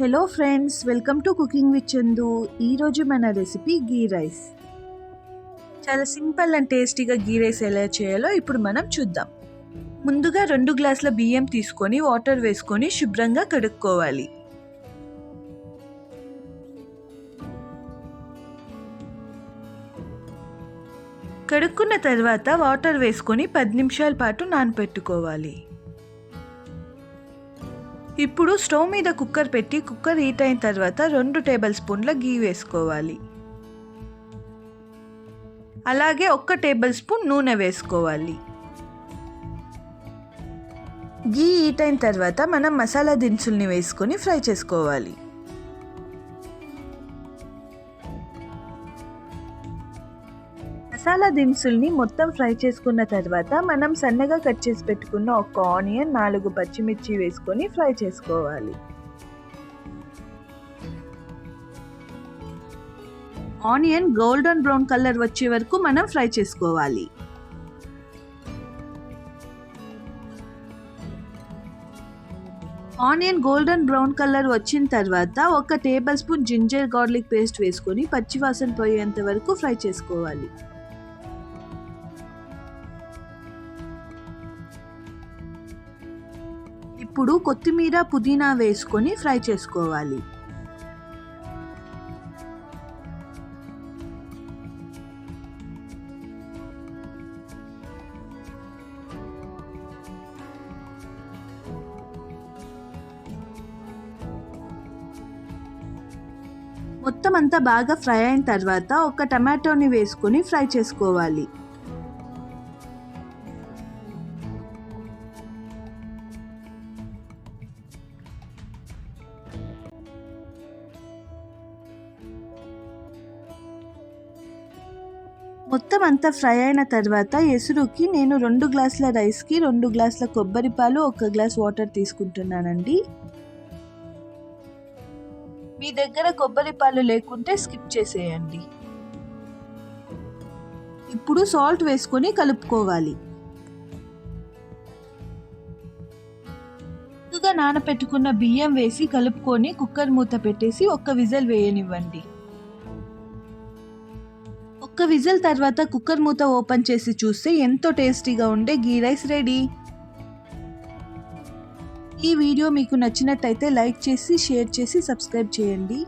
Hello friends, welcome to cooking with Chandu. ఈరోజు మన recipe గీ rice. చాలా సింపుల్ అండ్ టేస్టీగా గీ రైస్ ఎలా చేయాలో ఇప్పుడు మనం చూద్దాం. ముందుగా 2 గ్లాసుల బియ్యం తీసుకొని వాటర్ వేసుకొని శుభ్రంగా కడుక్కోవాలి. కడుక్కున్న తర్వాత వాటర్ వేసుకొని 10 నిమిషాల పాటు నానబెట్టుకోవాలి. ఇప్పుడు స్టవ్ మీద కుక్కర్ పెట్టి కుక్కర్ హీట్ అయిన తర్వాత 2 టేబుల్ స్పూన్ల గీ వేసుకోవాలి. అలాగే 1 టేబుల్ స్పూన్ నూనె వేసుకోవాలి. గీ హీట్ అయిన తర్వాత మనం మసాలా దినుసుల్ని వేసుకొని ఫ్రై చేసుకోవాలి. మసాలా దినుసుల్ని మొత్తం ఫ్రై చేసుకున్న తర్వాత మనం సన్నగా కట్ చేసి పెట్టుకున్న 1 ఆనియన్, 4 పచ్చిమిర్చి వేసుకొని ఫ్రై చేసుకోవాలి. ఆనియన్ గోల్డెన్ బ్రౌన్ కలర్ వచ్చే వరకు మనం ఫ్రై చేసుకోవాలి. ఆనియన్ గోల్డెన్ బ్రౌన్ కలర్ వచ్చిన తర్వాత 1 tablespoon ginger garlic paste వేసుకొని పచ్చివాసన పోయేంత వరకు ఫ్రై చేసుకోవాలి. ఇప్పుడు కొత్తిమీర, పుదీనా వేసుకొని ఫ్రై చేసుకోవాలి. మొత్తం అంతా బాగా ఫ్రై అయిన తర్వాత 1 టమాటోని వేసుకొని ఫ్రై చేసుకోవాలి. మొత్తం అంతా ఫ్రై అయిన తర్వాత ఎసురుకి నేను 2 గ్లాసుల రైస్కి 2 గ్లాసుల కొబ్బరి పాలు, 1 గ్లాస్ వాటర్ తీసుకుంటున్నానండి. మీ దగ్గర కొబ్బరి పాలు లేకుంటే స్కిప్ చేసేయండి. ఇప్పుడు సాల్ట్ వేసుకొని కలుపుకోవాలి. ముందుగా నానబెట్టుకున్న బియ్యం వేసి కలుపుకొని కుక్కర్ మూత పెట్టేసి 1 విజిల్ వేయనివ్వండి. 1 విజిల్ తర్వాత కుక్కర్ మూత ఓపెన్ చేసి చూస్తే ఎంతో టేస్టీగా ఉండే గీ రైస్ రెడీ. ఈ వీడియో మీకు నచ్చినట్టయితే లైక్ చేసి, షేర్ చేసి, సబ్స్క్రైబ్ చేయండి.